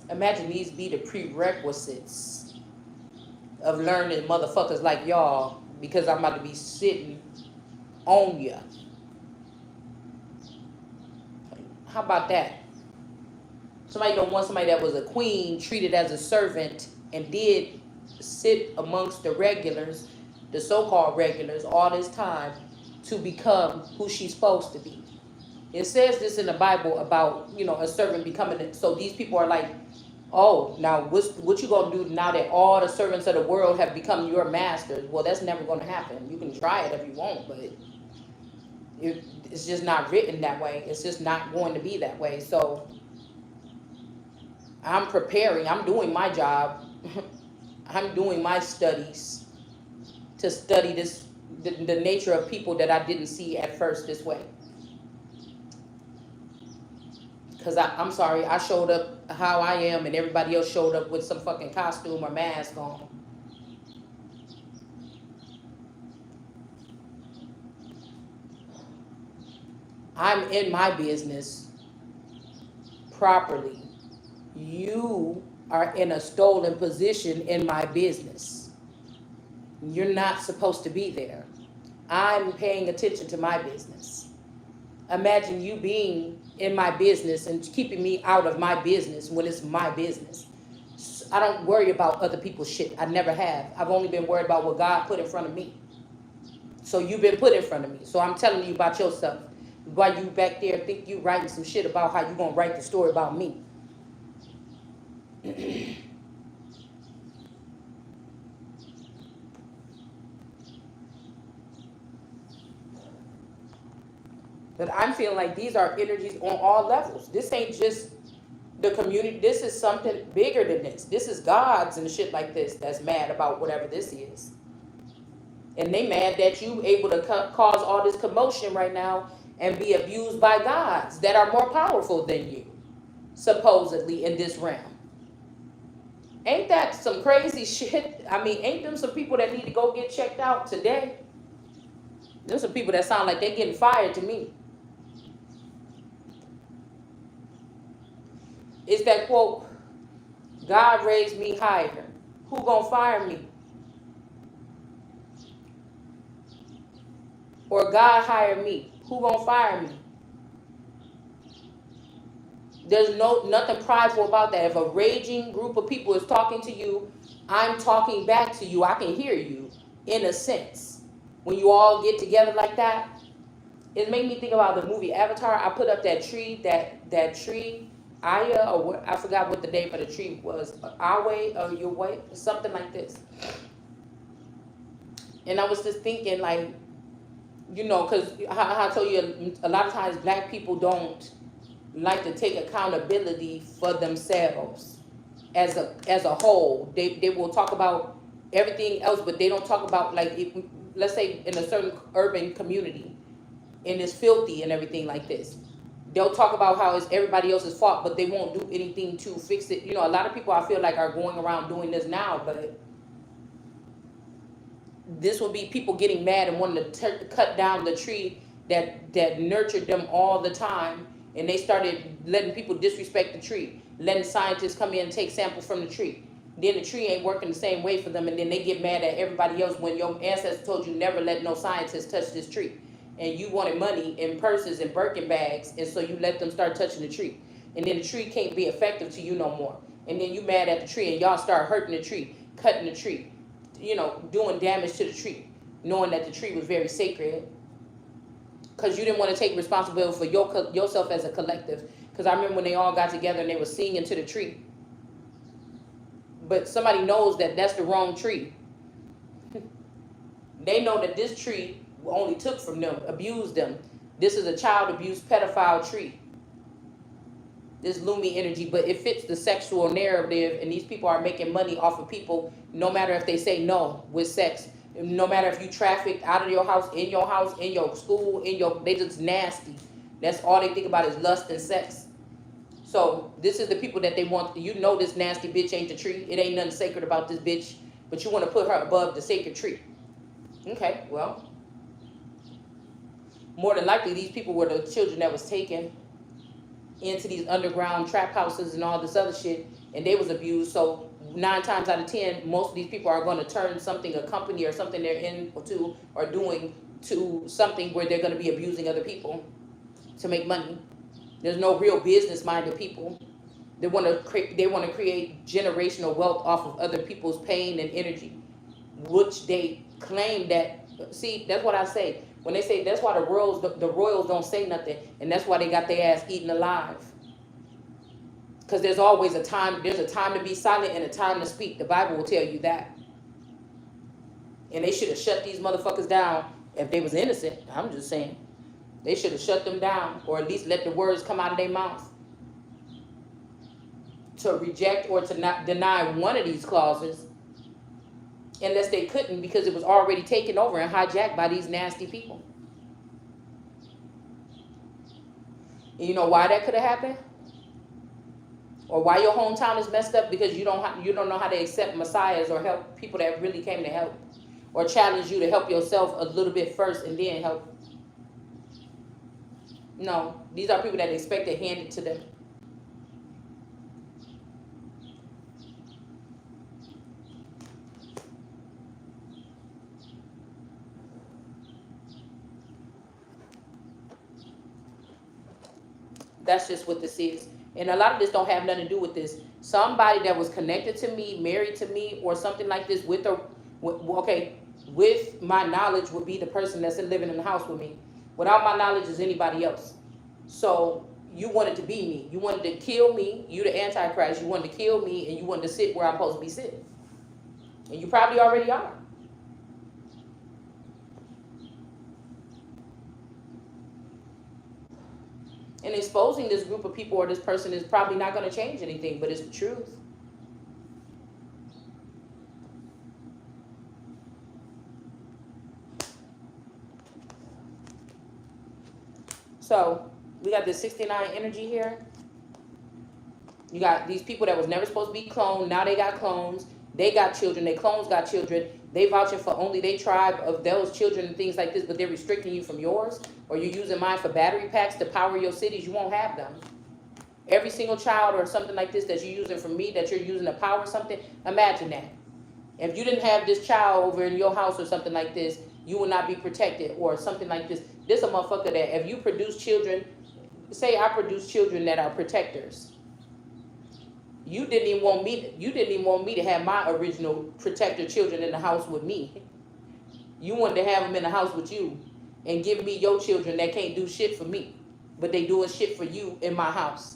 Imagine these be the prerequisites of learning motherfuckers like y'all, because I'm about to be sitting on ya. How about that? Somebody don't want somebody that was a queen treated as a servant and did sit amongst the regulars, the so-called regulars, all this time to become who she's supposed to be. It says this in the Bible about, a servant becoming it. So these people are like, oh, now what you gonna do now that all the servants of the world have become your masters? Well, that's never gonna happen. You can try it if you want, but it's just not written that way. It's just not going to be that way. So I'm preparing. I'm doing my job. I'm doing my studies to study the nature of people that I didn't see at first this way. Because I'm sorry, I showed up how I am and everybody else showed up with some fucking costume or mask on. I'm in my business properly. You are in a stolen position in my business. You're not supposed to be there. I'm paying attention to my business. Imagine you being in my business and keeping me out of my business when it's my business. I don't worry about other people's shit. I never have. I've only been worried about what God put in front of me. So you've been put in front of me. So I'm telling you about yourself. While you back there think you writing some shit about how you gonna write the story about me. But I'm feeling like these are energies on all levels. This ain't just the community. This is something bigger than this. This is gods and shit like this that's mad about whatever this is. And they mad that you able to cause all this commotion right now and be abused by gods that are more powerful than you, supposedly, in this realm. Ain't that some crazy shit? I mean, ain't them some people that need to go get checked out today? There's some people that sound like they're getting fired to me. It's that quote, God raised me higher. Who gonna fire me? Or God hired me. Who gonna fire me? There's nothing prideful about that. If a raging group of people is talking to you, I'm talking back to you. I can hear you in a sense. When you all get together like that, it made me think about the movie Avatar. I put up that tree, that tree, Aya, or what, I forgot what the name of the tree was. Our way or your way, something like this. And I was just thinking, like, because I told you a lot of times black people don't like to take accountability for themselves as a whole. They will talk about everything else, but they don't talk about, like, if, let's say in a certain urban community and it's filthy and everything like this. They'll talk about how it's everybody else's fault, but they won't do anything to fix it. A lot of people I feel like are going around doing this now, but this will be people getting mad and wanting to cut down the tree that nurtured them all the time, and they started letting people disrespect the tree, letting scientists come in and take samples from the tree. Then the tree ain't working the same way for them, and then they get mad at everybody else when your ancestors told you never let no scientist touch this tree, and you wanted money in purses and Birkin bags, and so you let them start touching the tree, and then the tree can't be effective to you no more, and then you mad at the tree, and y'all start hurting the tree, cutting the tree, doing damage to the tree, knowing that the tree was very sacred, because you didn't want to take responsibility for yourself as a collective. Because I remember when they all got together and they were singing to the tree, but somebody knows that that's the wrong tree. They know that this tree only took from them, abused them. This is a child abuse pedophile tree, this Lumi energy, but it fits the sexual narrative, and these people are making money off of people, no matter if they say no with sex, no matter if you traffic out of your house, in your school, they just nasty. That's all they think about is lust and sex. So this is the people that they want. This nasty bitch ain't the tree. It ain't nothing sacred about this bitch, but you want to put her above the sacred tree. Okay, well, more than likely these people were the children that was taken into these underground trap houses and all this other shit, and they was abused. So 9 times out of 10, most of these people are going to turn something, a company or something they're in to or doing, to something where they're going to be abusing other people to make money. There's no real business-minded people. They want to create generational wealth off of other people's pain and energy, which they claim that. See, that's what I say. When they say that's why the royals don't say nothing, and that's why they got their ass eaten alive. Because there's always a time. There's a time to be silent and a time to speak. The Bible will tell you that. And they should have shut these motherfuckers down if they was innocent. I'm just saying. They should have shut them down, or at least let the words come out of their mouth. To reject or to not deny one of these clauses, unless they couldn't, because it was already taken over and hijacked by these nasty people. And you know why that could have happened? Or why your hometown is messed up? Because you don't know how to accept messiahs or help people that really came to help, or challenge you to help yourself a little bit first and then help. No, these are people that expect it handed to them. That's just what this is. And a lot of this don't have nothing to do with this. Somebody that was connected to me, married to me, or something like this with my knowledge would be the person that's living in the house with me. Without my knowledge is anybody else. So you wanted to be me. You wanted to kill me. You the Antichrist. You wanted to kill me, and you wanted to sit where I'm supposed to be sitting. And you probably already are. And exposing this group of people or this person is probably not going to change anything, but it's the truth. So we got this 69 energy here. You got these people that was never supposed to be cloned. Now they got clones. They got children. Their clones got children. They vouching for only their tribe of those children and things like this, but they're restricting you from yours. Or you're using mine for battery packs to power your cities. You won't have them. Every single child or something like this that you're using from me, that you're using to power something, imagine that. If you didn't have this child over in your house or something like this, you will not be protected or something like this. This a motherfucker that if you produce children, say I produce children that are protectors. You didn't even want me to have my original protector children in the house with me. You wanted to have them in the house with you and give me your children that can't do shit for me, but they doing shit for you in my house.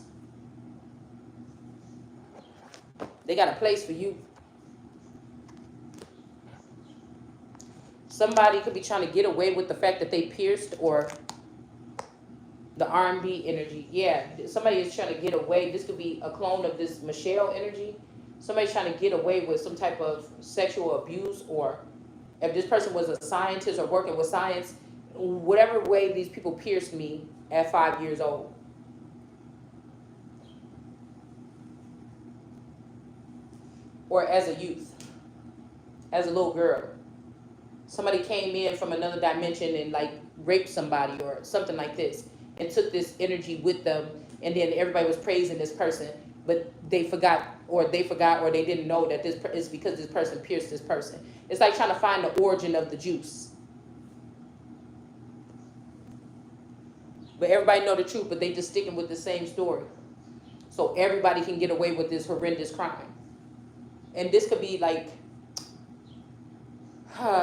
They got a place for you. Somebody could be trying to get away with the fact that they pierced, or the R&B energy. Yeah, somebody is trying to get away. This could be a clone of this Michelle energy. Somebody's trying to get away with some type of sexual abuse, or if this person was a scientist or working with science, whatever way these people pierced me at 5 years old. Or as a youth, as a little girl. Somebody came in from another dimension and like raped somebody or something like this and took this energy with them, and then everybody was praising this person, but they forgot or they didn't know that this is because this person pierced this person. It's like trying to find the origin of the juice. But everybody know the truth, but they just sticking with the same story. So everybody can get away with this horrendous crime. And this could be like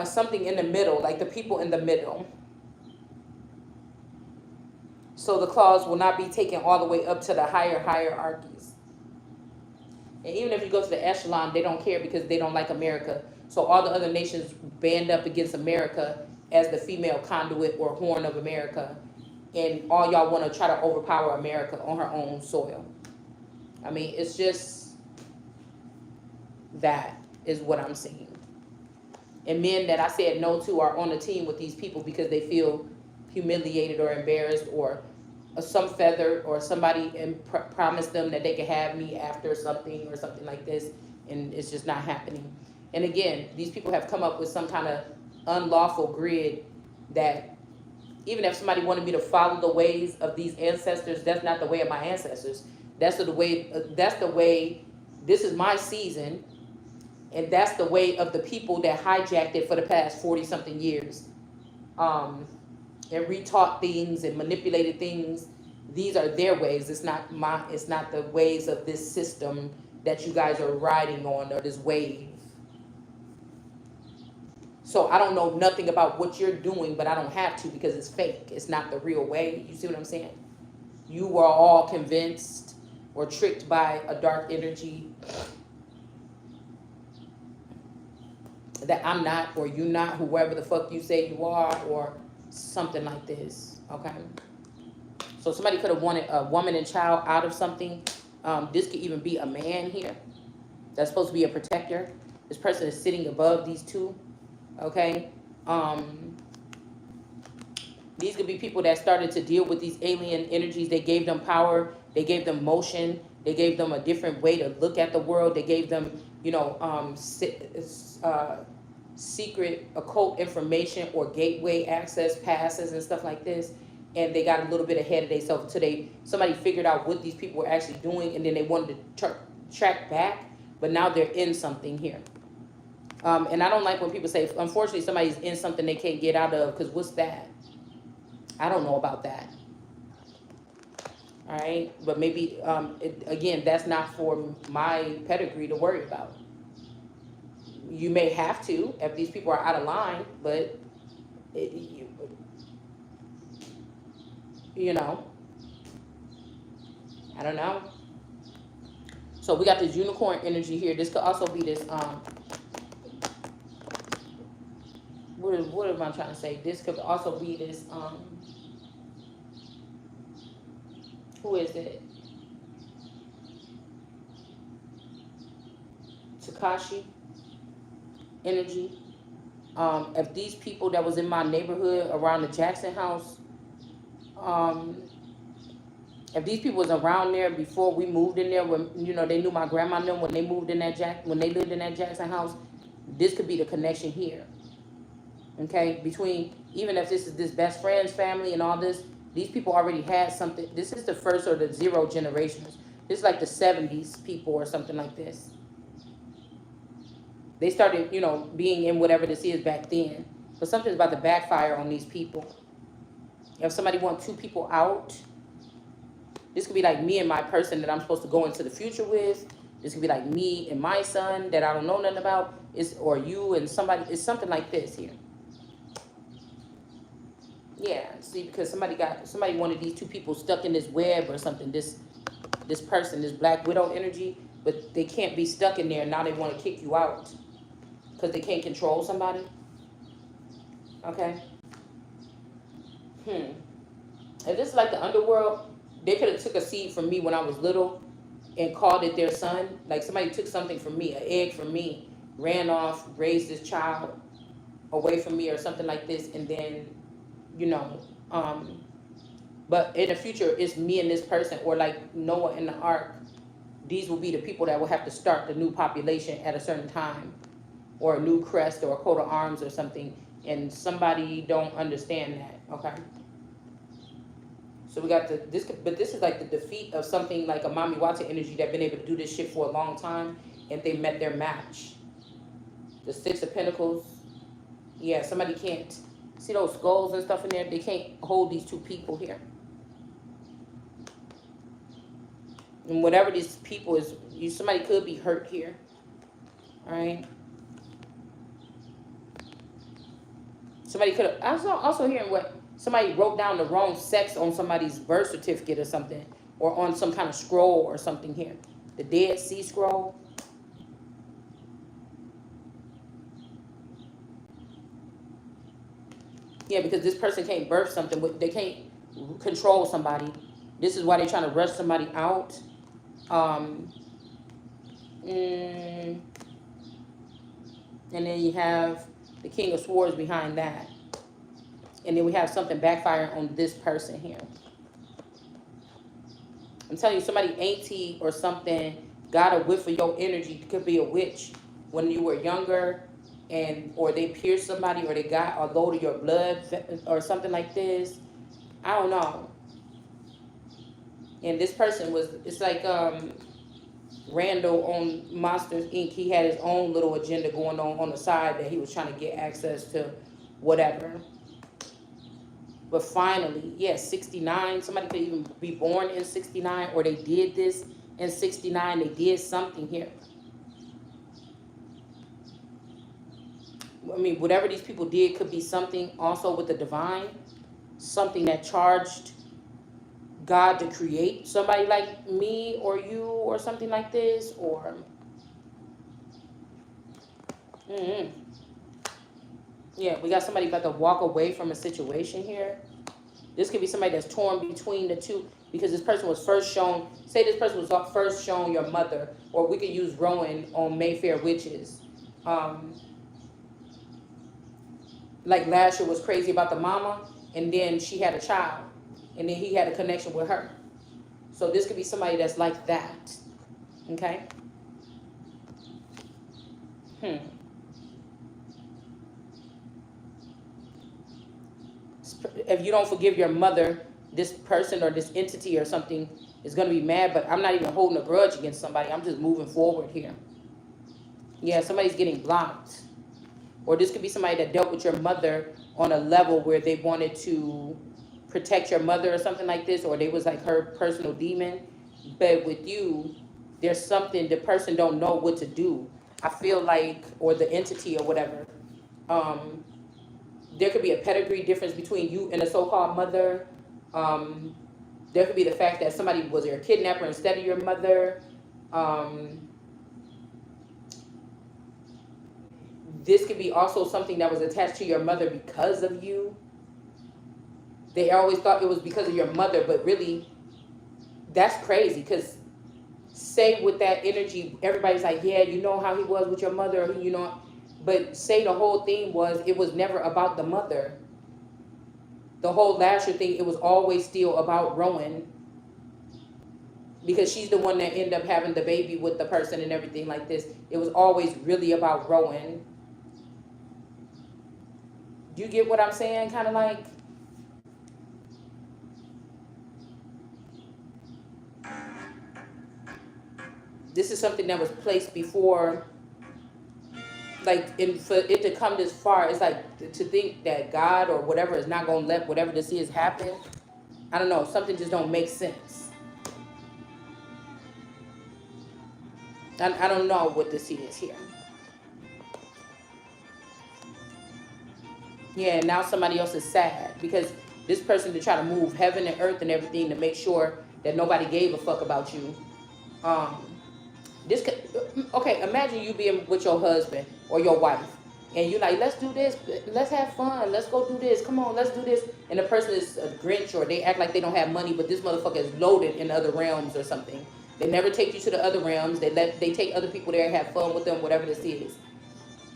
something in the middle, like the people in the middle. So the clause will not be taken all the way up to the higher hierarchies. And even if you go to the echelon, they don't care because they don't like America. So all the other nations band up against America as the female conduit or horn of America. And all y'all want to try to overpower America on her own soil. I mean, it's just, that is what I'm seeing. And men that I said no to are on the team with these people because they feel humiliated or embarrassed, or some feather or somebody promised them that they could have me after something or something like this, and it's just not happening. And again, these people have come up with some kind of unlawful grid that even if somebody wanted me to follow the ways of these ancestors, that's not the way of my ancestors. That's the way This is my season, and that's the way of the people that hijacked it for the past 40 something years, and retaught things and manipulated things. These are their ways. It's not the ways of this system that you guys are riding on, or this wave. So I don't know nothing about what you're doing, but I don't have to, because it's fake. It's not the real way. You see what I'm saying? You were all convinced or tricked by a dark energy that I'm not, or you not, whoever the fuck you say you are, or something like this. Okay? So somebody could have wanted a woman and child out of something. This could even be a man here that's supposed to be a protector. This person is sitting above these two. Okay? These could be people that started to deal with these alien energies. They gave them power. They gave them motion. They gave them a different way to look at the world. They gave them, secret occult information or gateway access passes and stuff like this. And they got a little bit ahead of themselves until somebody figured out what these people were actually doing, and then they wanted to track back. But now they're in something here. And I don't like when people say, unfortunately, somebody's in something they can't get out of, because what's that? I don't know about that. All right. But maybe, again, that's not for my pedigree to worry about. You may have to if these people are out of line, but, I don't know. So we got this unicorn energy here. This could also be this, what am I trying to say? This could also be this, who is it? Takashi energy. If these people that was in my neighborhood around the Jackson house, if these people was around there before we moved in there, when they knew my grandma knew when they moved in that when they lived in that Jackson house, this could be the connection here. Okay, between, even if this is this best friend's family and all this, these people already had something. This is the first or the zero generations. This is like the 70s people or something like this. They started, being in whatever this is back then. But something's about to backfire on these people. If somebody wants two people out, this could be like me and my person that I'm supposed to go into the future with. This could be like me and my son that I don't know nothing about. Or you and somebody. It's something like this here. Yeah, see, because somebody wanted these two people stuck in this web or something. This person, this Black Widow energy, but they can't be stuck in there. Now they want to kick you out because they can't control somebody. Okay. If this is like the underworld, they could have took a seed from me when I was little and called it their son. Like somebody took something from me, an egg from me, ran off, raised this child away from me or something like this, and then, but in the future, it's me and this person, or like Noah in the ark. These will be the people that will have to start the new population at a certain time, or a new crest or a coat of arms or something, and somebody don't understand that. Okay. So we got but this is like the defeat of something like a Mami Wata energy that been able to do this shit for a long time, and they met their match. The Six of Pentacles. Yeah, somebody can't see those skulls and stuff in there. They can't hold these two people here. And whatever these people is, somebody could be hurt here. All right. Somebody could have. I was also hearing what somebody wrote down the wrong sex on somebody's birth certificate or something, or on some kind of scroll or something here. The Dead Sea Scroll. Yeah, because this person can't birth something. They can't control somebody. This is why they're trying to rush somebody out. And then you have the King of Swords behind that. And then we have something backfiring on this person here. I'm telling you, somebody auntie or something got a whiff of your energy. It could be a witch when you were younger, or they pierced somebody, or they got a load of your blood or something like this. I don't know. And this person was, it's like Randall on Monsters Inc., he had his own little agenda going on the side that he was trying to get access to whatever. But finally, yes, 69, somebody could even be born in 69, or they did this in 69, they did something here. I mean, whatever these people did could be something also with the divine, something that charged God to create somebody like me or you or something like this, or yeah, we got somebody about to walk away from a situation here. This could be somebody that's torn between the two, because this person was first shown, say this person was first shown your mother, or we could use Rowan on Mayfair Witches. Like Lasher was crazy about the mama, and then she had a child, and then he had a connection with her. So this could be somebody that's like that. Okay? If you don't forgive your mother, this person or this entity or something is going to be mad, but I'm not even holding a grudge against somebody. I'm just moving forward here. Yeah, somebody's getting blocked. Or this could be somebody that dealt with your mother on a level where they wanted to protect your mother or something like this, or they was like her personal demon. But with you, there's something the person don't know what to do. I feel like, or the entity or whatever. There could be a pedigree difference between you and a so-called mother. There could be the fact that somebody was your kidnapper instead of your mother. This could be also something that was attached to your mother because of you. They always thought it was because of your mother, but really, that's crazy. Because say with that energy, everybody's like, yeah, you know how he was with your mother, you know. But say the whole thing was, it was never about the mother. The whole Lasher thing, it was always still about Rowan. Because she's the one that ended up having the baby with the person and everything like this. It was always really about Rowan. Do you get what I'm saying? Kind of like... This is something that was placed before, like, for it to come this far, it's like to think that God or whatever is not going to let whatever this is happen. I don't know. Something just don't make sense. I don't know what this is here. Yeah, now somebody else is sad because this person to try to move heaven and earth and everything to make sure that nobody gave a fuck about you. This could, okay, imagine you being with your husband or your wife, and you're like, let's do this, let's have fun, let's go do this, come on, let's do this. And the person is a Grinch, or they act like they don't have money, but this motherfucker is loaded in other realms or something. They never take you to the other realms. They take other people there and have fun with them, whatever this is.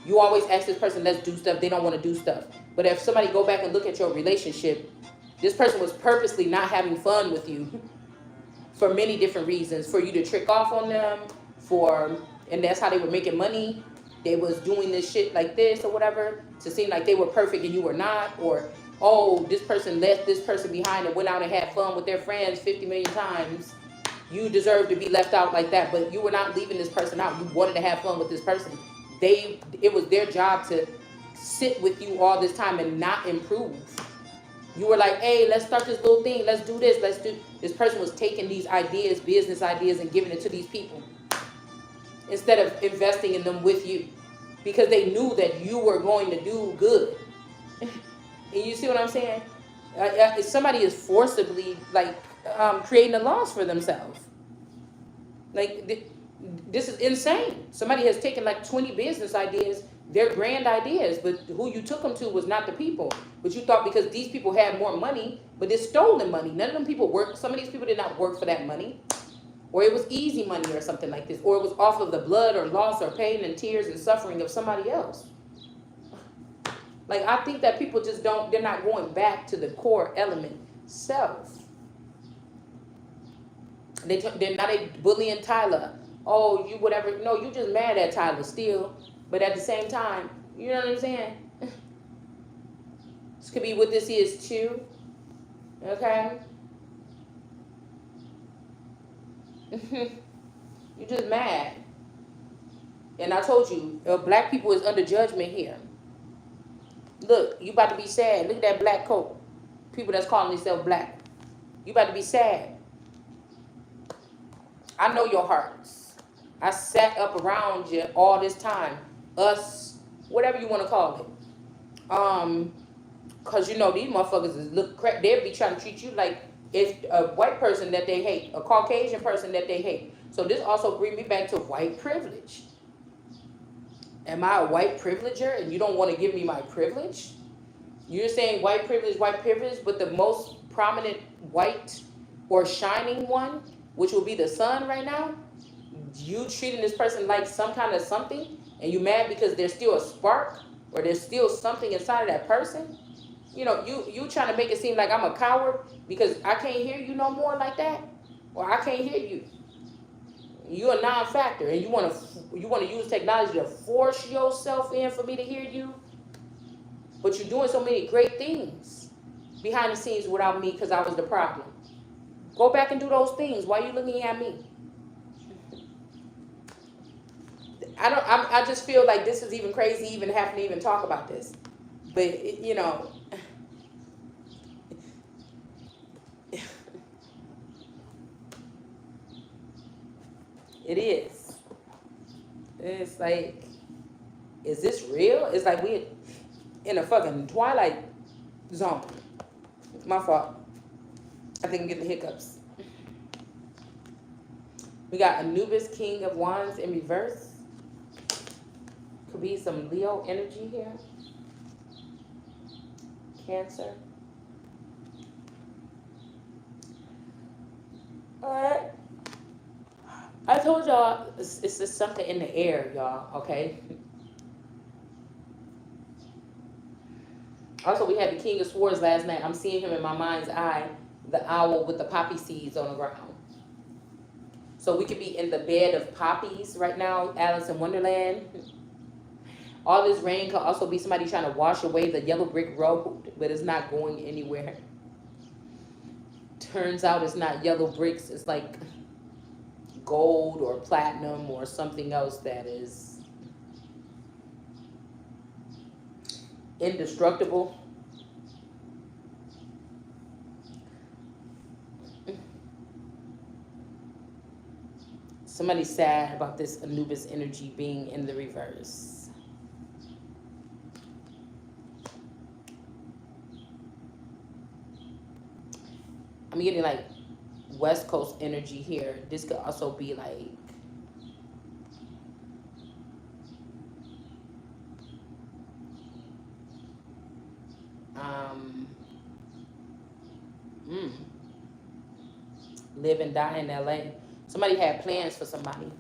You always ask this person, let's do stuff. They don't want to do stuff. But if somebody go back and look at your relationship, this person was purposely not having fun with you for many different reasons. For you to trick off on them, and that's how they were making money. They was doing this shit like this or whatever to seem like they were perfect and you were not. Or, oh, this person left this person behind and went out and had fun with their friends 50 million times. You deserve to be left out like that, but you were not leaving this person out. You wanted to have fun with this person. It was their job to sit with you all this time and not improve. You were like, hey, let's start this little thing. Let's do this. This person was taking these ideas, business ideas, and giving it to these people instead of investing in them with you, because they knew that you were going to do good. And you see what I'm saying? Somebody is forcibly creating a loss for themselves. This is insane. Somebody has taken like 20 business ideas, they're grand ideas, but who you took them to was not the people. But you thought because these people had more money, but it's stolen money. None of them people worked. Some of these people did not work for that money. Or it was easy money or something like this. Or it was off of the blood or loss or pain and tears and suffering of somebody else. Like, I think that people just they're not going back to the core element, self. They're not bullying Tyler. Oh, you whatever. No, you just mad at Tyler still. But at the same time, you know what I'm saying? This could be what this is too. Okay? You just mad. And I told you, black people is under judgment here. Look, you about to be sad. Look at that black coat. People that's calling themselves black. You about to be sad. I know your hearts. I sat up around you all this time. Us, whatever you want to call it. Cause you know these motherfuckers is look crap. They'll be trying to treat you like it's a white person that they hate, a Caucasian person that they hate. So this also brings me back to white privilege. Am I a white privileger and you don't want to give me my privilege? You're saying white privilege, but the most prominent white or shining one, which will be the sun right now, you treating this person like some kind of something, and you mad because there's still a spark or there's still something inside of that person? You know, you trying to make it seem like I'm a coward because I can't hear you no more like that, or I can't hear you. You're a non-factor, and you want to use technology to force yourself in for me to hear you. But you're doing so many great things behind the scenes without me because I was the problem. Go back and do those things. Why are you looking at me? I just feel like this is even crazy, even having to even talk about this. But you know. It is. It's like, is this real? It's like we in a fucking twilight zone. My fault. I think I'm getting the hiccups. We got Anubis, King of Wands in reverse. Could be some Leo energy here. Cancer. Alright. I told y'all it's just something in the air, y'all, okay? Also, we had the King of Swords last night. I'm seeing him in my mind's eye, the owl with the poppy seeds on the ground. So we could be in the bed of poppies right now, Alice in Wonderland. All this rain could also be somebody trying to wash away the yellow brick road, but it's not going anywhere. Turns out it's not yellow bricks, it's like gold or platinum or something else that is indestructible. Somebody's sad about this Anubis energy being in the reverse. I'm getting like West Coast energy here. This could also be like live and die in LA. Somebody had plans for somebody.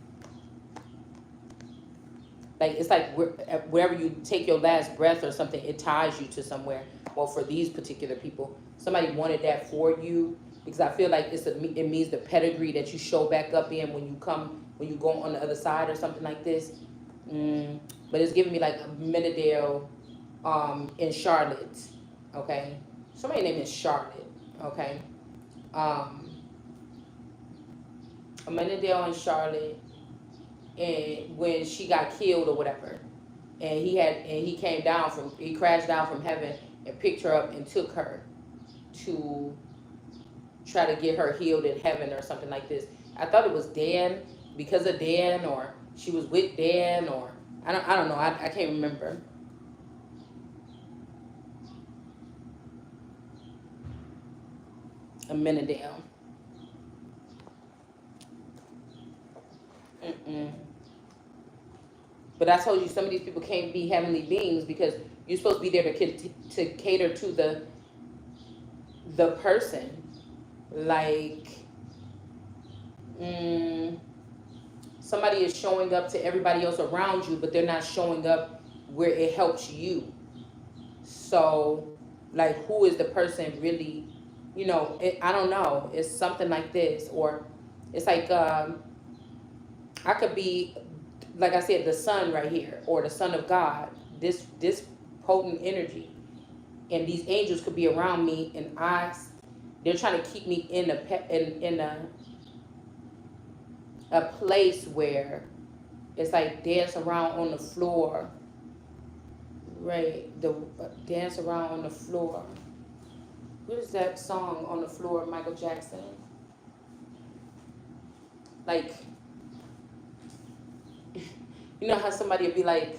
Like it's like wherever you take your last breath or something, it ties you to somewhere. Well, for these particular people, somebody wanted that for you. Because I feel like it means the pedigree that you show back up in when you go on the other side or something like this. But it's giving me like a Menadale in Charlotte, okay? Somebody's name is Charlotte, okay? A Menadale in Charlotte, and when she got killed or whatever, and he crashed down from heaven and picked her up and took her to try to get her healed in heaven or something like this. I thought it was Dan because of Dan, or she was with Dan, or I don't know. I can't remember. A Menadale. But I told you some of these people can't be heavenly beings because you're supposed to be there to cater to the person. Like, somebody is showing up to everybody else around you, but they're not showing up where it helps you. So, like, who is the person really, I don't know. It's something like this. Or it's like, I could be, like I said, the sun right here, or the son of God, this potent energy. And these angels could be around me, and they're trying to keep me in a place where it's like dance around on the floor, right? The dance around on the floor. What is that song on the floor, Michael Jackson? Like, you know how somebody would be like,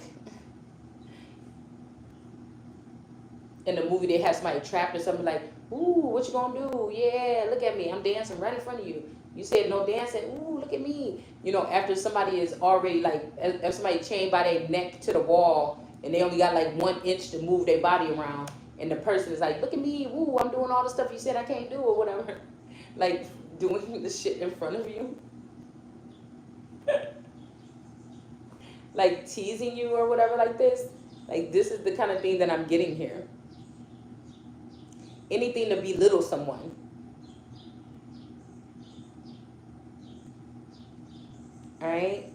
in the movie they have somebody trapped or something like, ooh, what you gonna do? Yeah, look at me, I'm dancing right in front of you. You said no dancing, ooh, look at me. You know, after somebody is already like, if somebody chained by their neck to the wall and they only got like 1 inch to move their body around, and the person is like, look at me, ooh, I'm doing all the stuff you said I can't do or whatever. Like doing the shit in front of you. Like teasing you or whatever like this. Like this is the kind of thing that I'm getting here. Anything to belittle someone. All right.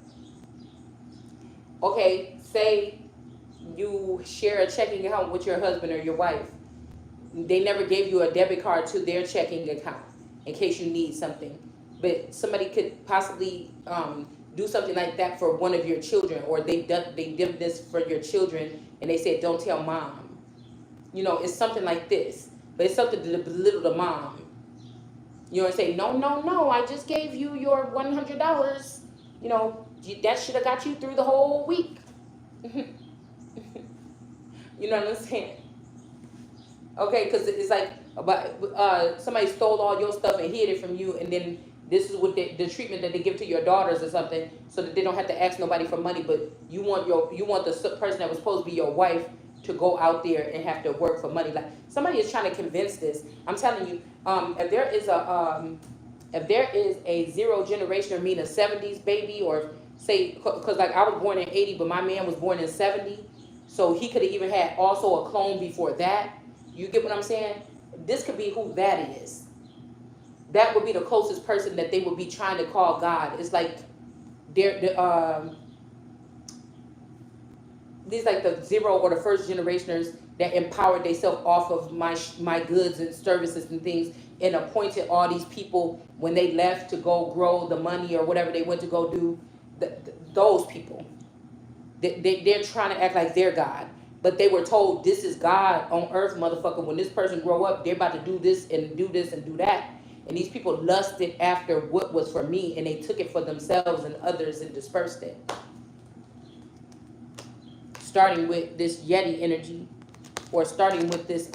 Okay, say you share a checking account with your husband or your wife. They never gave you a debit card to their checking account in case you need something. But somebody could possibly do something like that for one of your children, or they did this for your children, and they said, "Don't tell mom." You know, it's something like this, but it's something to belittle the mom. You know, and say, "No, no, no! I just gave you your $100. You know, that should have got you through the whole week." You know what I'm saying? Okay, because it's like about somebody stole all your stuff and hid it from you, and then this is what the treatment that they give to your daughters or something, so that they don't have to ask nobody for money. But you want the person that was supposed to be your wife to go out there and have to work for money. Like somebody is trying to convince this. I'm telling you, if there is a zero generation, or mean a '70s baby, or say, because like I was born in '80, but my man was born in '70, so he could have even had also a clone before that. You get what I'm saying? This could be who that is. That would be the closest person that they would be trying to call God. It's like these like the zero or the first generationers that empowered themselves off of my goods and services and things, and appointed all these people when they left to go grow the money or whatever they went to go do. Those people, they're trying to act like they're God. But they were told this is God on earth, motherfucker. When this person grow up, they're about to do this and do this and do that. And these people lusted after what was for me, and they took it for themselves and others and dispersed it. Starting with this Yeti energy, or starting with this,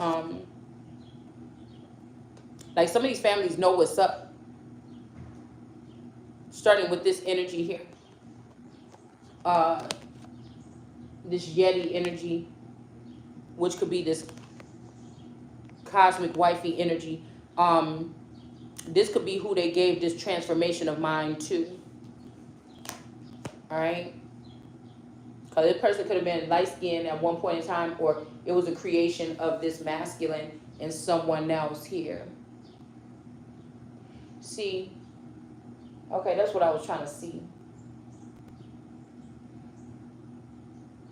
like some of these families know what's up. Starting with this energy here. This Yeti energy, which could be this cosmic wifey energy. This could be who they gave this transformation of mind to. All right. Because this person could have been light skinned at one point in time, or it was a creation of this masculine and someone else here. See? Okay, that's what I was trying to see.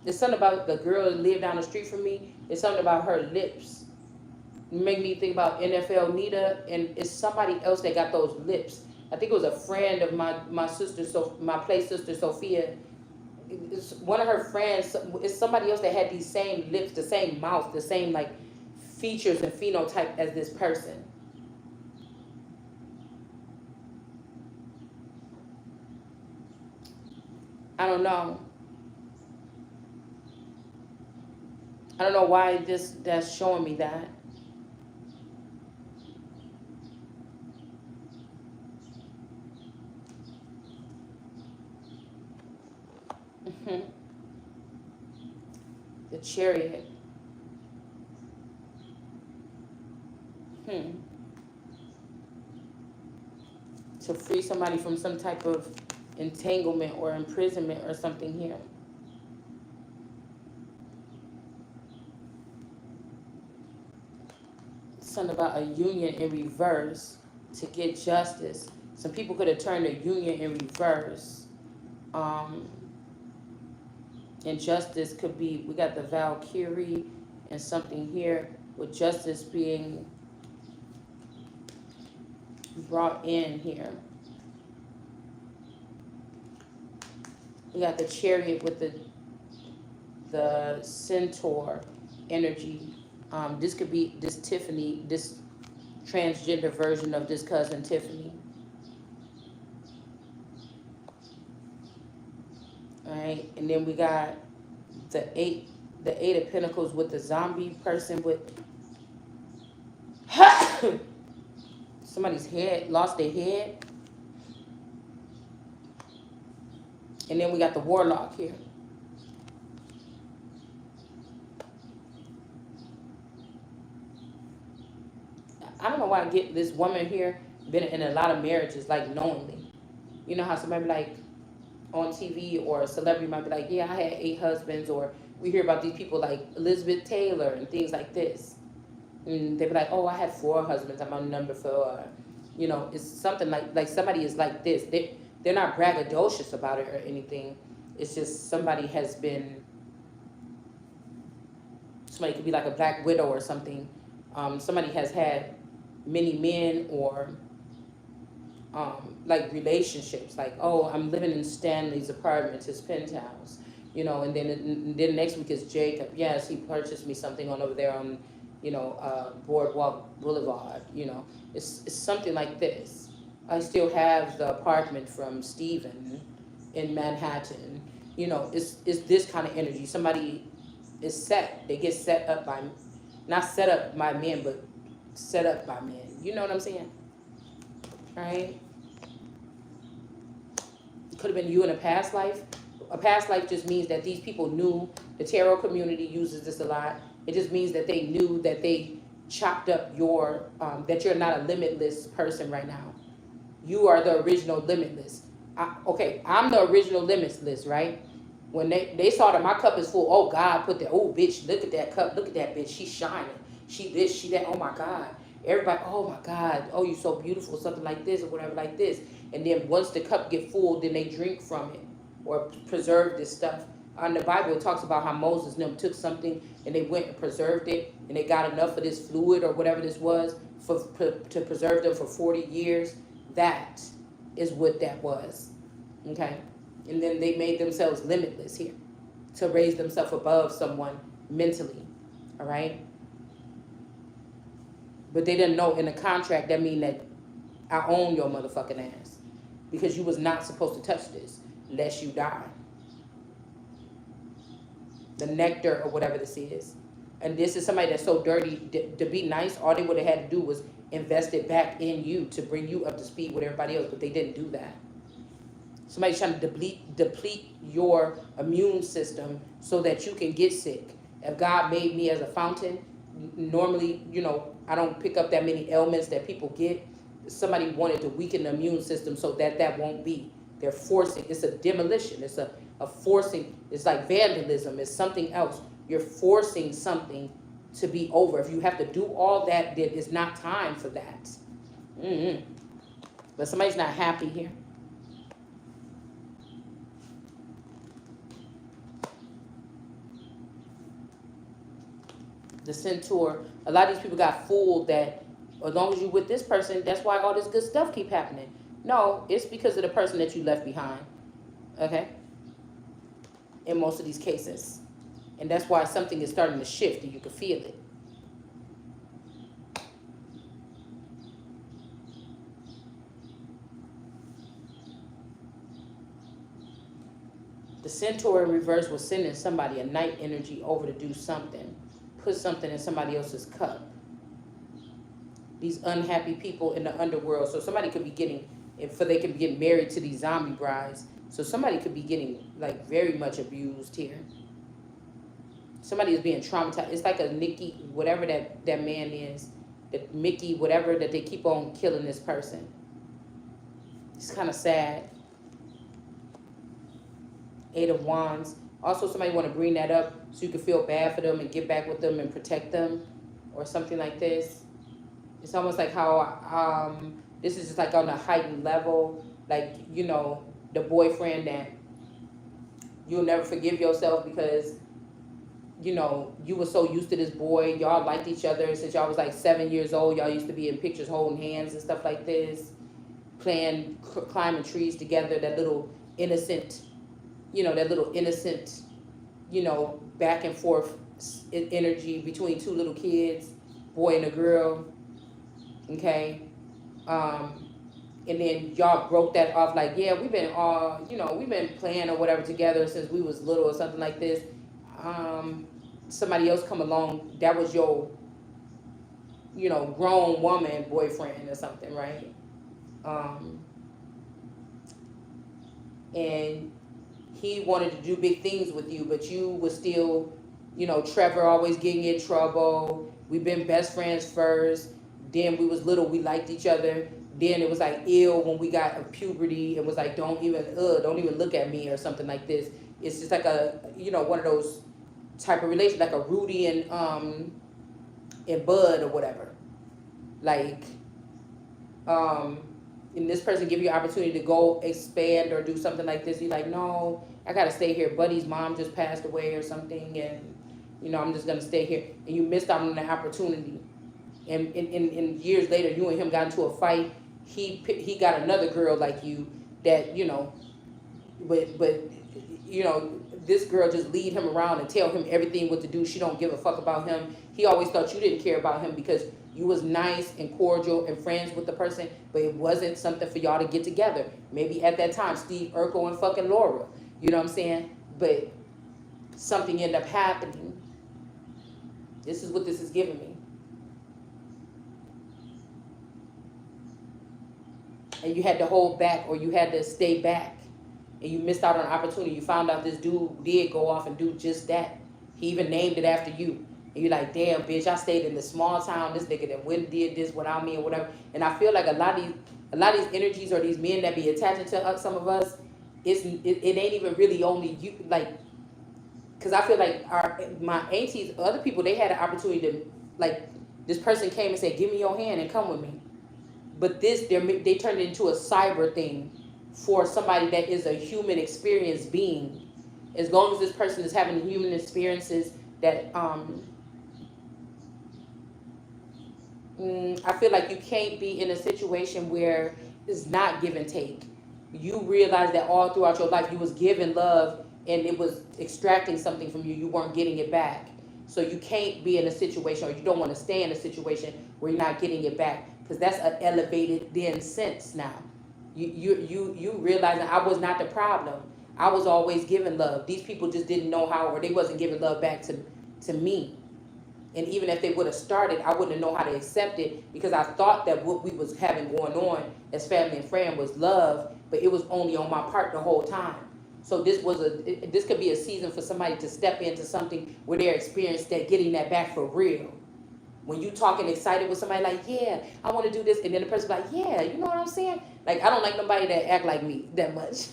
There's something about the girl that lived down the street from me. There's something about her lips. It made me think about NFL Nita, and it's somebody else that got those lips. I think it was a friend of my sister, so my play sister Sophia. It's one of her friends. It's somebody else that had these same lips, the same mouth, the same like features and phenotype as this person. I don't know. I don't know why that's showing me that. The Chariot. To free somebody from some type of entanglement or imprisonment or something here. Something about a union in reverse to get justice. Some people could have turned a union in reverse. And justice could be, we got the Valkyrie and something here with justice being brought in here. We got the Chariot with the Centaur energy. This could be this Tiffany, this transgender version of this cousin Tiffany. All right, and then we got the Eight of Pentacles with the zombie person with somebody's head, lost their head. And then we got the Warlock here. I don't know why I get this woman here been in a lot of marriages, like knowingly. You know how somebody like on TV or a celebrity might be like, yeah, I had 8 husbands, or we hear about these people like Elizabeth Taylor and things like this. And they be like, oh, I had 4 husbands, I'm on number 4. You know, it's something like somebody is like this. They're not braggadocious about it or anything. It's just somebody has been, somebody could be like a black widow or something. Somebody has had many men, or like relationships, like, oh, I'm living in Stanley's apartment, his penthouse, you know, and then next week is Jacob. Yes, he purchased me something on over there on, you know, Boardwalk Boulevard. You know, it's something like this. I still have the apartment from Stephen in Manhattan. You know, it's this kind of energy. Somebody is set. They get set up by, not set up by men, but set up by men. You know what I'm saying? Right? Could have been you in a past life. A past life just means that these people knew. The tarot community uses this a lot. It just means that they knew that they chopped up your, that you're not a limitless person right now. You are the original limitless. Okay, I'm the original limitless, right? When they saw that my cup is full, oh God, put that, oh bitch, look at that cup, look at that bitch, she's shining. She this, she that, oh my God. Everybody, oh my God, oh you're so beautiful, something like this or whatever like this. And then once the cup get full, then they drink from it or preserve this stuff. In the Bible, it talks about how Moses and them took something and they went and preserved it, and they got enough of this fluid or whatever this was to preserve them for 40 years. That is what that was, okay? And then they made themselves limitless here to raise themselves above someone mentally, all right? But they didn't know in the contract that mean that I own your motherfucking ass, because you was not supposed to touch this lest you die. The nectar or whatever this is. And this is somebody that's so dirty to be nice. All they would have had to do was invest it back in you to bring you up to speed with everybody else, but they didn't do that. Somebody's trying to deplete your immune system so that you can get sick. If God made me as a fountain, normally, you know, I don't pick up that many ailments that people get. Somebody wanted to weaken the immune system so that won't be. They're forcing. It's a demolition. It's a forcing. It's like vandalism. It's something else. You're forcing something to be over. If you have to do all that, then it's not time for that. But somebody's not happy here. The Centaur, a lot of these people got fooled that as long as you're with this person, that's why all this good stuff keep happening. No, it's because of the person that you left behind, okay? In most of these cases. And that's why something is starting to shift and you can feel it. The Centaur in reverse was sending somebody a night energy over to do something. Put something in somebody else's cup. These unhappy people in the underworld. So somebody could be getting, they can get married to these zombie brides. So somebody could be getting like very much abused here. Somebody is being traumatized. It's like a Nicky, whatever that man is, that Mickey, whatever, that they keep on killing this person. It's kind of sad. 8 of Wands. Also, somebody want to bring that up so you can feel bad for them and get back with them and protect them or something like this. It's almost like how this is just like on a heightened level. Like, you know, the boyfriend that you'll never forgive yourself because, you know, you were so used to this boy. Y'all liked each other since y'all was like 7 years old. Y'all used to be in pictures holding hands and stuff like this. Playing, climbing trees together. That little innocent that little innocent, back and forth energy between two little kids, boy and a girl. Okay. And then y'all broke that off like, yeah, we've been playing or whatever together since we was little or something like this. Somebody else come along, that was your, grown woman boyfriend or something, right? Um, and he wanted to do big things with you, but you was still, Trevor always getting in trouble. We've been best friends first. Then we was little, we liked each other. Then it was like ill when we got of puberty. It was like don't even look at me or something like this. It's just like a one of those type of relation, like a Rudy and Bud or whatever. Like and this person give you an opportunity to go expand or do something like this, you're like, no, I gotta stay here. Buddy's mom just passed away or something, and I'm just gonna stay here. And you missed out on the opportunity. And in years later, you and him got into a fight. He got another girl like you that but this girl just lead him around and tell him everything what to do. She don't give a fuck about him. He always thought you didn't care about him because you was nice and cordial and friends with the person, but it wasn't something for y'all to get together. Maybe at that time, Steve Urkel and fucking Laura, you know what I'm saying? But something ended up happening. This is what this is giving me. And you had to hold back, or you had to stay back, and you missed out on an opportunity. You found out this dude did go off and do just that. He even named it after you. And you're like, damn, bitch, I stayed in this small town. This nigga that went and did this without me or whatever. And I feel like a lot of these energies or these men that be attaching to us, some of us, it ain't even really only you, like, because I feel like my aunties, other people, they had an opportunity to, like, this person came and said, give me your hand and come with me. But they turned it into a cyber thing for somebody that is a human experience being. As long as this person is having human experiences that I feel like you can't be in a situation where it's not give and take. You realize that all throughout your life you was giving love and it was extracting something from you. You weren't getting it back. So you can't be in a situation, or you don't want to stay in a situation where you're not getting it back, because that's an elevated then sense now. You realizing I was not the problem. I was always giving love. These people just didn't know how, or they wasn't giving love back to me. And even if they would have started, I wouldn't know how to accept it, because I thought that what we was having going on as family and friend was love, but it was only on my part the whole time. So this could be a season for somebody to step into something where they're experienced that getting that back for real. When you talking excited with somebody like, yeah, I want to do this, and then the person like, yeah, you know what I'm saying? Like, I don't like nobody that act like me that much.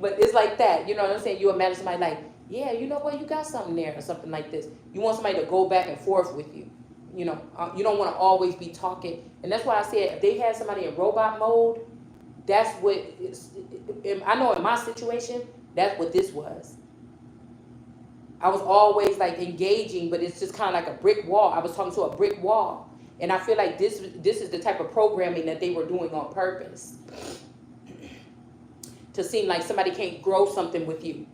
But it's like that, you know what I'm saying? You imagine somebody like, yeah, you know what, you got something there or something like this. You want somebody to go back and forth with you. You don't want to always be talking. And that's why I said if they had somebody in robot mode, that's what I know in my situation, that's what this was. I was always like engaging, but it's just kind of like a brick wall. I was talking to a brick wall. And I feel like this is the type of programming that they were doing on purpose. To seem like somebody can't grow something with you.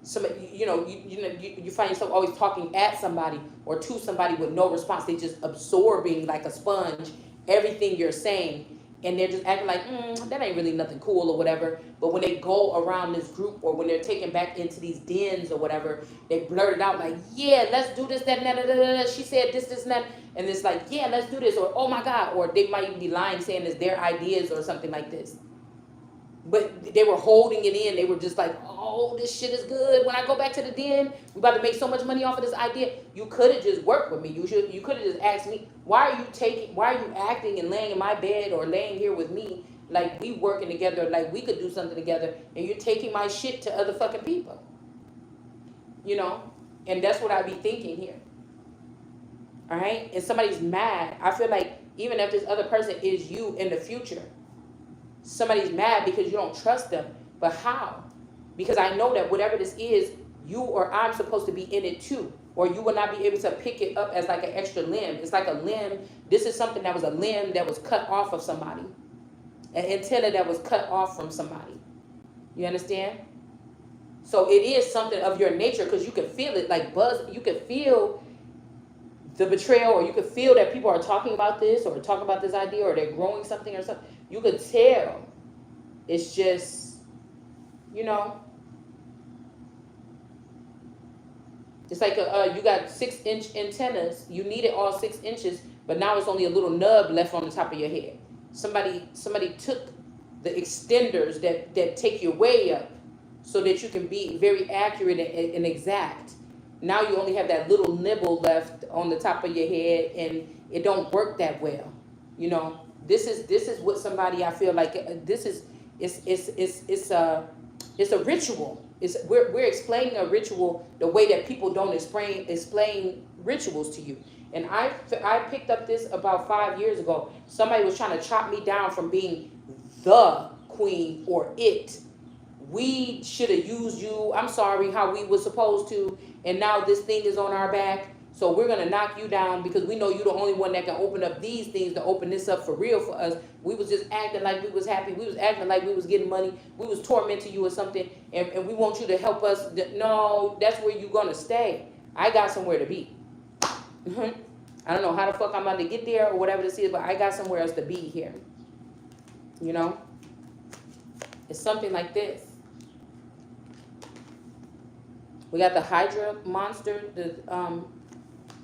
Somebody, you find yourself always talking at somebody or to somebody with no response. They just absorbing like a sponge everything you're saying, and they're just acting like that ain't really nothing cool or whatever. But when they go around this group, or when they're taken back into these dens or whatever, they blurt it out like, yeah, let's do this, that, and that. She said this, and that, and it's like, yeah, let's do this, or oh my God, or they might even be lying, saying it's their ideas or something like this. But they were holding it in. They were just like, oh, this shit is good. When I go back to the den, we about to make so much money off of this idea. You could have just worked with me. You could have just asked me, why are you acting and laying in my bed or laying here with me like we working together, like we could do something together, and you're taking my shit to other fucking people. And that's what I be thinking here. All right? And somebody's mad. I feel like even if this other person is you in the future, somebody's mad because you don't trust them. But how? Because I know that whatever this is, you or I'm supposed to be in it too. Or you will not be able to pick it up as like an extra limb. It's like a limb. This is something that was a limb that was cut off of somebody. An antenna that was cut off from somebody. You understand? So it is something of your nature because you can feel it like buzz. You can feel the betrayal, or you could feel that people are talking about this or talking about this idea, or they're growing something or something. You could tell. It's just, you know, it's like you got 6-inch antennas. You needed all 6 inches, but now it's only a little nub left on the top of your head. Somebody took the extenders that take your way up, so that you can be very accurate and exact. Now you only have that little nibble left on the top of your head, and it don't work that well. You know, this is what somebody, I feel like, this is it's a ritual. We're explaining a ritual the way that people don't explain rituals to you. And I picked up this about 5 years ago. Somebody was trying to chop me down from being the queen or it. We should have used you. I'm sorry, how we were supposed to, and now this thing is on our back. So we're gonna knock you down because we know you're the only one that can open up these things to open this up for real for us. We was just acting like we was happy. We was acting like we was getting money. We was tormenting you or something, and we want you to help us. No, that's where you're gonna stay. I got somewhere to be. I don't know how the fuck I'm about to get there or whatever this is, but I got somewhere else to be here. You know? It's something like this. We got the Hydra monster,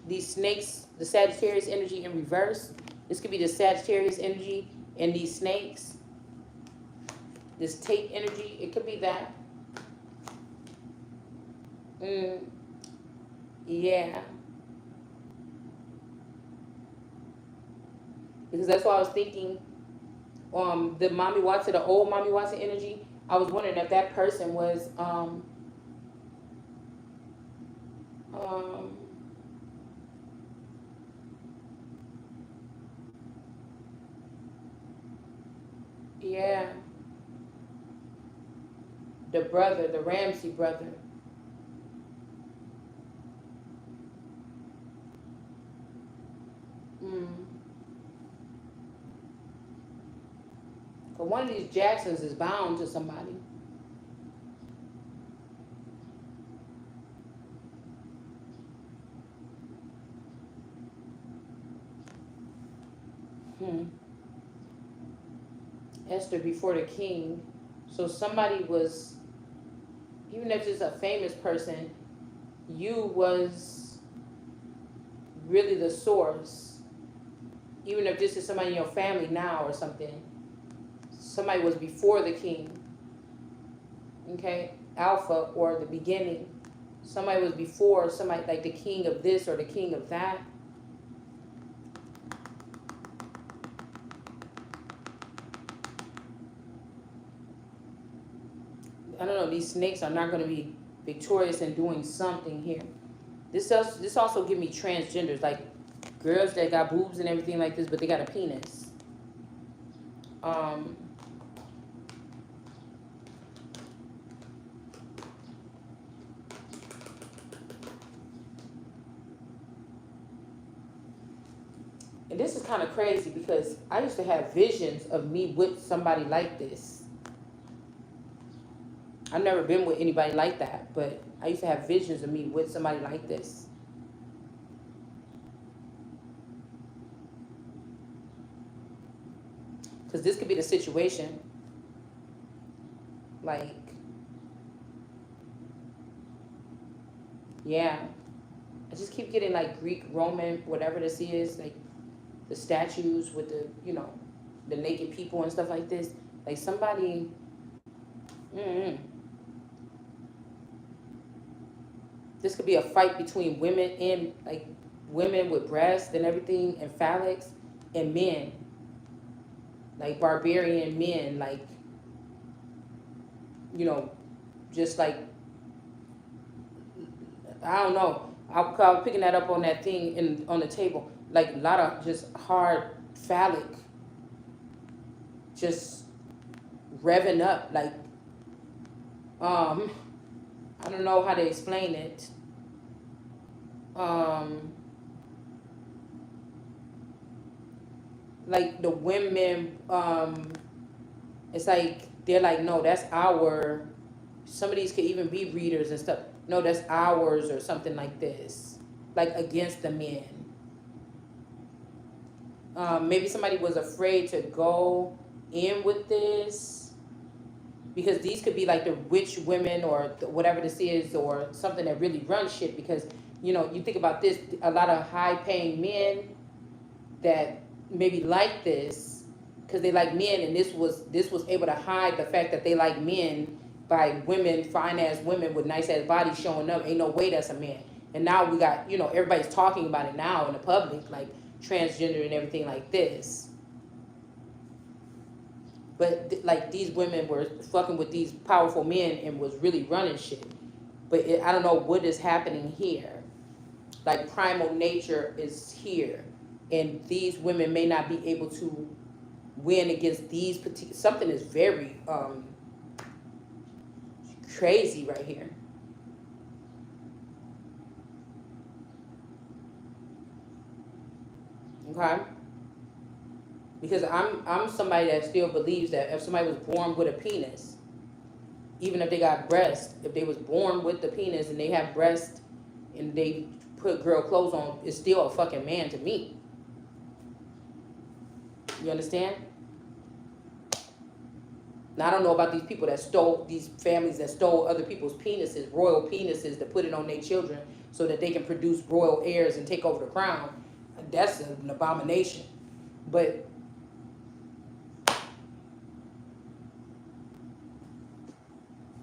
these snakes, the Sagittarius energy in reverse. This could be the Sagittarius energy and these snakes. This tape energy, it could be that. Yeah. Because that's why I was thinking, the Mommy Watson, the old Mommy Watson energy. I was wondering if that person was, yeah, the brother, the Ramsey brother. But one of these Jacksons is bound to somebody. Esther before the king. So somebody was, even if it's a famous person, you was really the source. Even if this is somebody in your family now or something, somebody was before the king. Okay, Alpha, or the beginning. Somebody was before somebody, like the king of this or the king of that. I don't know, these snakes are not going to be victorious in doing something here. This also give me transgenders, like girls that got boobs and everything like this, but they got a penis. And this is kind of crazy because I used to have visions of me with somebody like this. I've never been with anybody like that, but I used to have visions of me with somebody like this. Because this could be the situation. Like, yeah. I just keep getting like Greek, Roman, whatever this is, like the statues with the, the naked people and stuff like this. Like somebody, this could be a fight between women and like women with breasts and everything and phallics and men. Like barbarian men, like, just like, I don't know. I was picking that up on that thing on the table. Like a lot of just hard phallic, just revving up. Like, I don't know how to explain it. Like the women, it's like they're like, no, that's our, some of these could even be readers and stuff. No, that's ours or something like this, like against the men. Maybe somebody was afraid to go in with this because these could be like the witch women or whatever this is, or something that really runs shit. Because, you know, you think about this, a lot of high paying men that maybe like this because they like men, and this was able to hide the fact that they like men by women, fine ass women with nice ass bodies showing up. Ain't no way that's a man. And now we got, you know, everybody's talking about it now in the public, like transgender and everything like this. But like these women were fucking with these powerful men and was really running shit. But I don't know what is happening here. Like primal nature is here, and these women may not be able to win against these particular. Something is very crazy right here. Okay. Because I'm somebody that still believes that if somebody was born with a penis, even if they got breasts, if they was born with the penis and they have breasts and they put girl clothes on, it's still a fucking man to me. You understand? Now I don't know about these people that stole, these families that stole other people's penises, royal penises, to put it on their children so that they can produce royal heirs and take over the crown. That's an abomination. But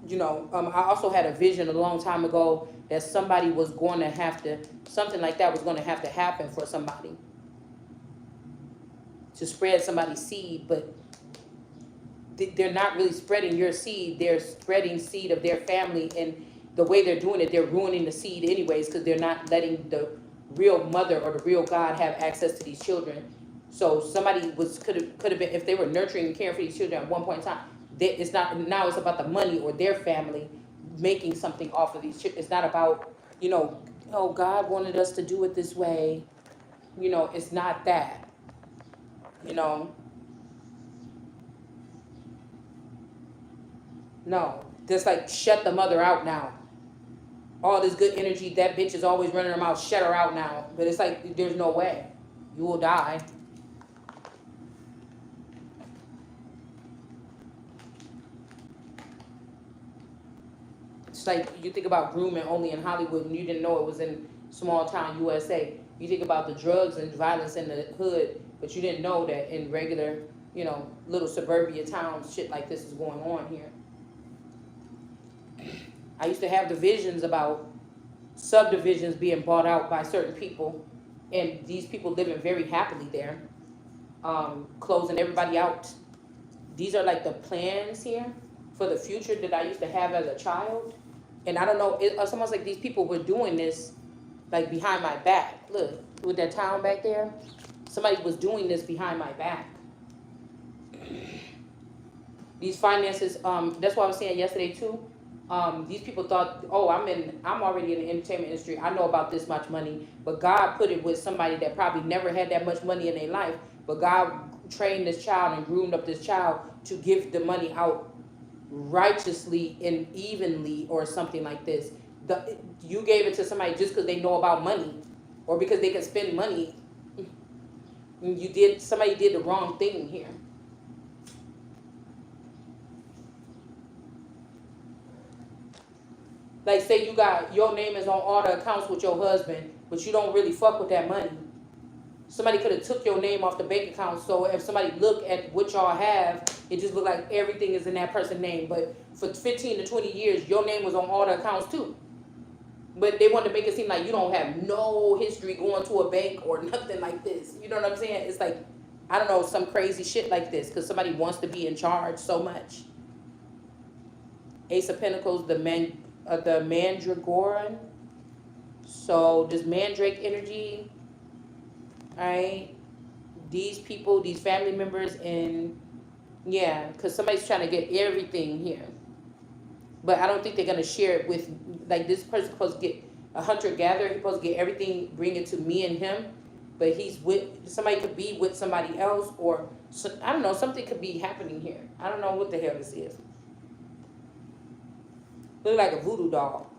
you know, I also had a vision a long time ago that somebody was going to have to, something like that was going to have to happen for somebody to spread somebody's seed, but they're not really spreading your seed. They're spreading seed of their family, and the way they're doing it, they're ruining the seed anyways, because they're not letting the real mother or the real God have access to these children. So somebody could have been, if they were nurturing and caring for these children at one point in time, it's not, now it's about the money or their family making something off of these children. It's not about, you know, oh, God wanted us to do it this way. You know, it's not that, you know. No, just like shut the mother out now. All this good energy, that bitch is always running her mouth, shut her out now. But it's like, there's no way. You will die. It's like you think about grooming only in Hollywood and you didn't know it was in small town USA. You think about the drugs and violence in the hood, but you didn't know that in regular, you know, little suburbia towns, shit like this is going on here. I used to have the visions about subdivisions being bought out by certain people, and these people living very happily there, closing everybody out. These are like the plans here for the future that I used to have as a child. And I don't know, it's almost like these people were doing this like behind my back. Look, with that town back there, somebody was doing this behind my back. These finances, that's what I was saying yesterday too. These people thought, oh, I'm already in the entertainment industry. I know about this much money, but God put it with somebody that probably never had that much money in their life. But God trained this child and groomed up this child to give the money out righteously and evenly, or something like this. You gave it to somebody just because they know about money, or because they can spend money. Somebody did the wrong thing here. Like, say you got, your name is on all the accounts with your husband, but you don't really fuck with that money. Somebody could have took your name off the bank account, so if somebody look at what y'all have, it just look like everything is in that person's name. But for 15 to 20 years, your name was on all the accounts too. But they wanted to make it seem like you don't have no history going to a bank or nothing like this. You know what I'm saying? It's like, I don't know, some crazy shit like this, because somebody wants to be in charge so much. Ace of Pentacles, the Mandragoran. So this Mandrake energy, all right? These people, these family members, and yeah, because somebody's trying to get everything here. But I don't think they're going to share it with, like, this person's supposed to get a hunter-gatherer. He's supposed to get everything, bring it to me and him. but he's with somebody, could be with somebody else, or so, I don't know, something could be happening here. I don't know what the hell this is. Look like a voodoo doll.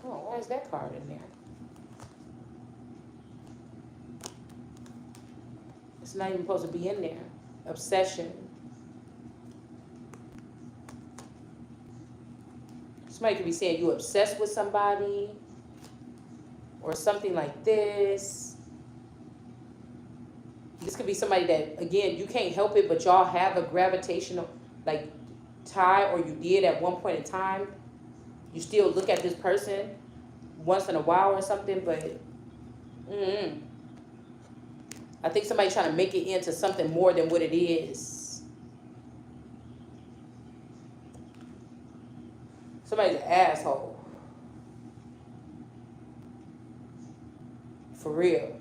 Oh, why is that card in there? It's not even supposed to be in there. Obsession. Somebody could be saying you obsessed with somebody or something like this. This could be somebody that, again, you can't help it, but y'all have a gravitational like tie, or you did at one point in time. You still look at this person once in a while or something, but I think somebody's trying to make it into something more than what it is. Somebody's an asshole. For real.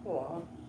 Hold on.